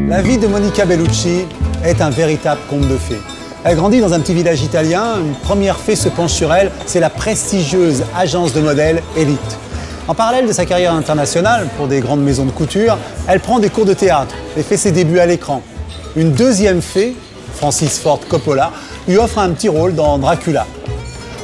La vie de Monica Bellucci est un véritable conte de fées. Elle grandit dans un petit village italien. Une première fée se penche sur elle, c'est la prestigieuse agence de modèles Elite. En parallèle de sa carrière internationale pour des grandes maisons de couture, elle prend des cours de théâtre et fait ses débuts à l'écran. Une deuxième fée, Francis Ford Coppola, lui offre un petit rôle dans Dracula.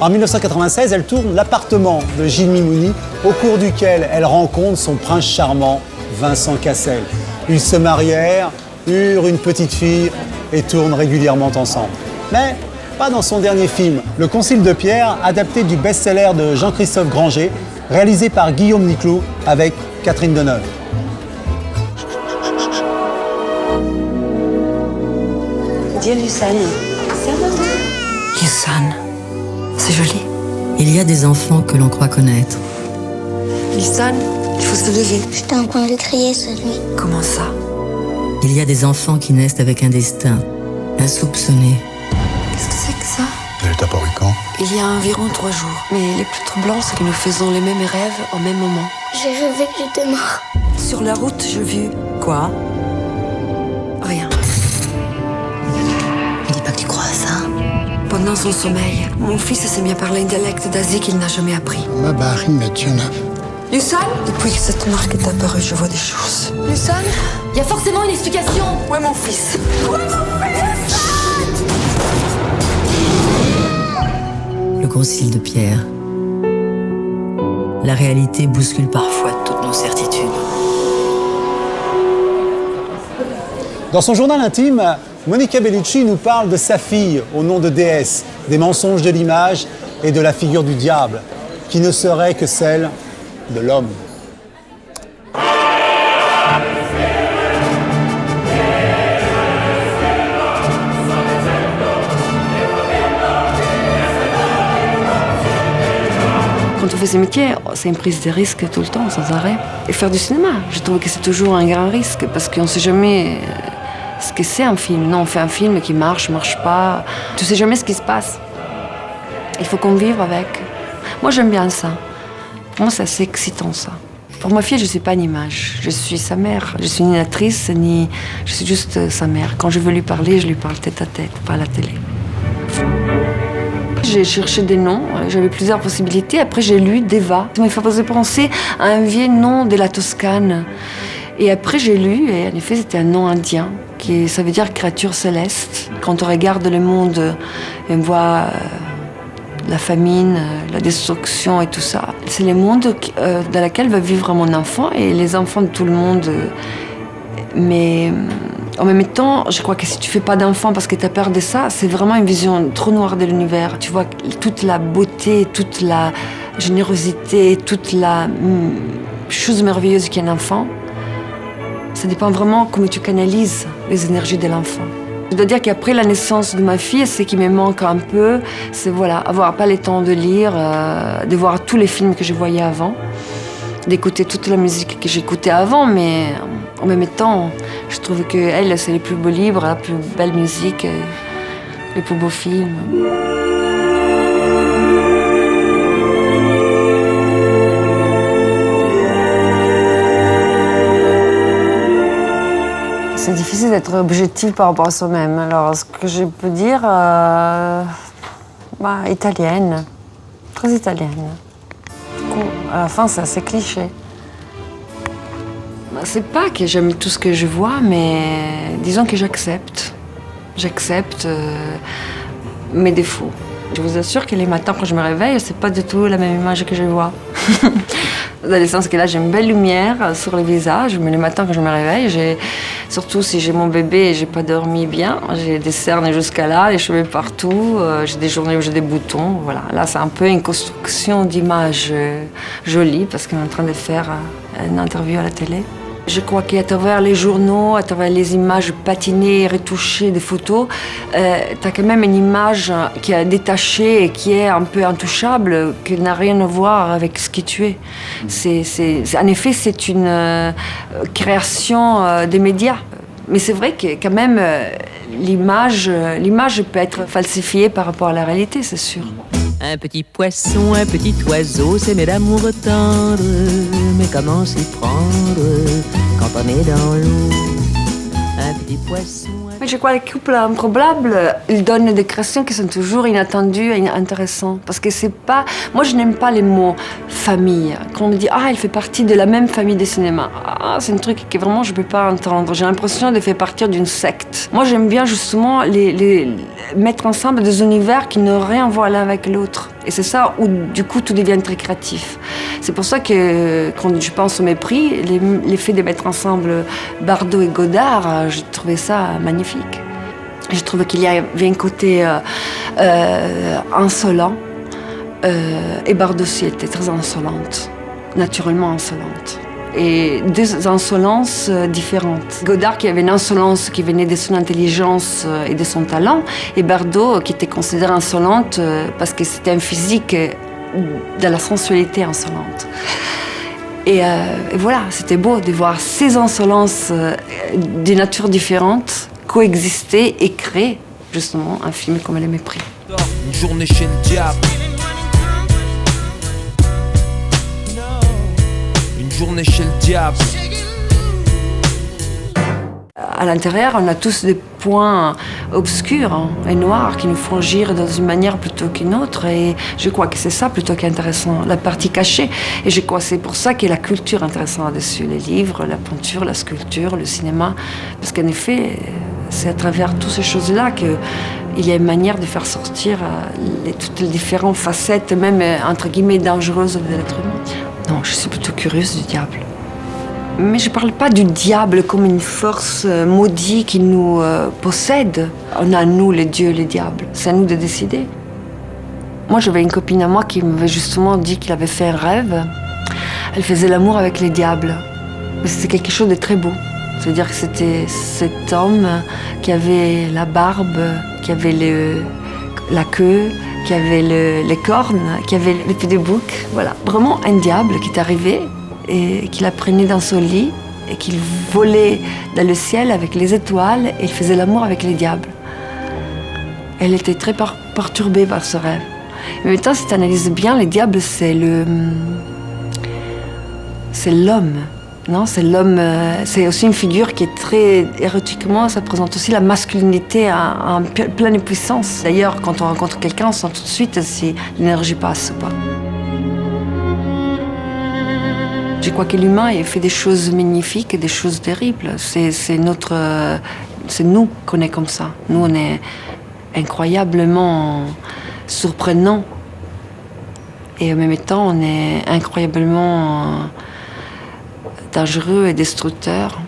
En 1996, elle tourne L'appartement de Jimmy Mooney, au cours duquel elle rencontre son prince charmant, Vincent Cassel. Ils se marièrent, eurent une petite fille et tournent régulièrement ensemble. Mais pas dans son dernier film, Le Concile de Pierre, adapté du best-seller de Jean-Christophe Granger, réalisé par Guillaume Niclot avec Catherine Deneuve. Dis Lucane. Lucane, c'est joli. Il y a des enfants que l'on croit connaître. Lucane, il faut se lever. J'étais en train de crier cette nuit. Comment ça? Il y a des enfants qui naissent avec un destin insoupçonné. Qu'est-ce que c'est que ça? Elle est apparue quand? Il y a environ 3 jours. Mais les plus troublants, c'est que nous faisons les mêmes rêves au même moment. J'ai rêvé que j'étais mort. Sur la route, j'ai vu... Quoi? Rien. Ne dis pas que tu crois à ça. Pendant son sommeil, mon fils s'est mis à parler un dialecte d'Asie qu'il n'a jamais appris. Lucane? Depuis que cette marque est apparue, je vois des choses. Lucane? Il y a forcément une explication. Où est mon fils? Le gros cil de pierre. La réalité bouscule parfois toutes nos certitudes. Dans son journal intime, Monica Bellucci nous parle de sa fille au nom de déesse, des mensonges de l'image et de la figure du diable, qui ne serait que celle de l'homme. Quand on fait ce métier, c'est une prise de risque tout le temps, sans arrêt. Et faire du cinéma, je trouve que c'est toujours un grand risque, parce qu'on ne sait jamais ce que c'est un film. Non, on fait un film qui marche pas. Tu ne sais jamais ce qui se passe. Il faut convivre avec. Moi, j'aime bien ça. Pour moi, c'est assez excitant, ça. Pour ma fille, je ne suis pas une image. Je suis sa mère. Je suis ni une actrice, ni... Je suis juste sa mère. Quand je veux lui parler, je lui parle tête à tête, pas à la télé. J'ai cherché des noms, j'avais plusieurs possibilités. Après, j'ai lu Deva. Ça m'a fait penser à un vieux nom de la Toscane. Et après, j'ai lu, et en effet, c'était un nom indien, ça veut dire créature céleste. Quand on regarde le monde, on voit la famine, la destruction et tout ça. C'est le monde dans lequel va vivre mon enfant et les enfants de tout le monde. Mais en même temps, je crois que si tu fais pas d'enfant parce que tu as peur de ça, c'est vraiment une vision trop noire de l'univers. Tu vois toute la beauté, toute la générosité, toute la chose merveilleuse qu'est un enfant. Ça dépend vraiment comment tu canalises les énergies de l'enfant. Je dois dire qu'après la naissance de ma fille, ce qui me manque un peu, c'est avoir pas le temps de lire, de voir tous les films que je voyais avant, d'écouter toute la musique que j'écoutais avant, mais en même temps, je trouve qu'elle, c'est les plus beaux livres, la plus belle musique, les plus beaux films. C'est difficile d'être objectif par rapport à soi-même. Alors, ce que je peux dire, italienne, très italienne. Du coup, à la fin, c'est assez cliché. C'est pas que j'aime tout ce que je vois, mais disons que j'accepte. J'accepte mes défauts. Je vous assure que les matins, quand je me réveille, c'est pas du tout la même image que je vois. Dans le sens que là, j'ai une belle lumière sur le visage, mais le matin, quand je me réveille, surtout si j'ai mon bébé et j'ai pas dormi bien, j'ai des cernes jusqu'à là, les cheveux partout, j'ai des journées où j'ai des boutons, voilà. Là, c'est un peu une construction d'image jolie, parce qu'on est en train de faire une interview à la télé. Je crois qu'à travers les journaux, à travers les images patinées, retouchées des photos, tu as quand même une image qui est détachée et qui est un peu intouchable, qui n'a rien à voir avec ce que tu es. En effet, c'est une création des médias. Mais c'est vrai que quand même, l'image peut être falsifiée par rapport à la réalité, c'est sûr. Un petit poisson, un petit oiseau, s'aimer d'amour tendre. Mais comment s'y prendre quand on est dans l'eau? un petit poisson. Mais je crois que les couples improbables, ils donnent des créations qui sont toujours inattendues et intéressantes. Parce que c'est pas... Moi, je n'aime pas les mots famille. Quand on me dit « Ah, elle fait partie de la même famille de cinéma », c'est un truc que vraiment je ne peux pas entendre. J'ai l'impression de faire partie d'une secte. Moi, j'aime bien justement les mettre ensemble des univers qui n'ont rien à voir l'un avec l'autre. Et c'est ça où, du coup, tout devient très créatif. C'est pour ça que, quand je pense au Mépris, l'effet de mettre ensemble Bardot et Godard, j'ai trouvé ça magnifique. Je trouve qu'il y avait un côté insolent. Et Bardot aussi était très insolente, naturellement insolente. Et deux insolences différentes. Godard qui avait une insolence qui venait de son intelligence et de son talent, et Bardot qui était considérée insolente parce que c'était un physique de la sensualité insolente. Et voilà, c'était beau de voir ces insolences de natures différentes coexister et créer justement un film comme Le Mépris. Une journée chez le diable. Une journée chez le diable. À l'intérieur, on a tous des points obscurs et noirs qui nous font agir dans une manière plutôt qu'une autre. Et je crois que c'est ça plutôt qu'intéressant, la partie cachée. Et je crois que c'est pour ça que la culture est intéressante là-dessus. Les livres, la peinture, la sculpture, le cinéma. Parce qu'en effet, c'est à travers toutes ces choses-là qu'il y a une manière de faire sortir toutes les différentes facettes, même entre guillemets dangereuses de l'être humain. Non, je suis plutôt curieuse du diable. Mais je ne parle pas du diable comme une force maudite qui nous possède. On a, nous, les dieux, les diables. C'est à nous de décider. Moi, j'avais une copine à moi qui m'avait justement dit qu'il avait fait un rêve. Elle faisait l'amour avec les diables. Mais c'était quelque chose de très beau. C'est-à-dire que c'était cet homme qui avait la barbe, qui avait la queue, qui avait les cornes, qui avait les pieds de bouc. Voilà, vraiment un diable qui est arrivé et qui la prenait dans son lit et qu'il volait dans le ciel avec les étoiles et il faisait l'amour avec les diables. Elle était très perturbée par ce rêve. Mais maintenant, si tu analyses bien, les diables, c'est l'homme. Non, c'est l'homme. C'est aussi une figure qui est très érotiquement, ça présente aussi la masculinité en pleine puissance. D'ailleurs, quand on rencontre quelqu'un, on sent tout de suite si l'énergie passe ou pas. Je crois que l'humain il fait des choses magnifiques et des choses terribles. C'est nous qu'on est comme ça. Nous, on est incroyablement surprenants. Et en même temps, on est incroyablement dangereux et destructeurs.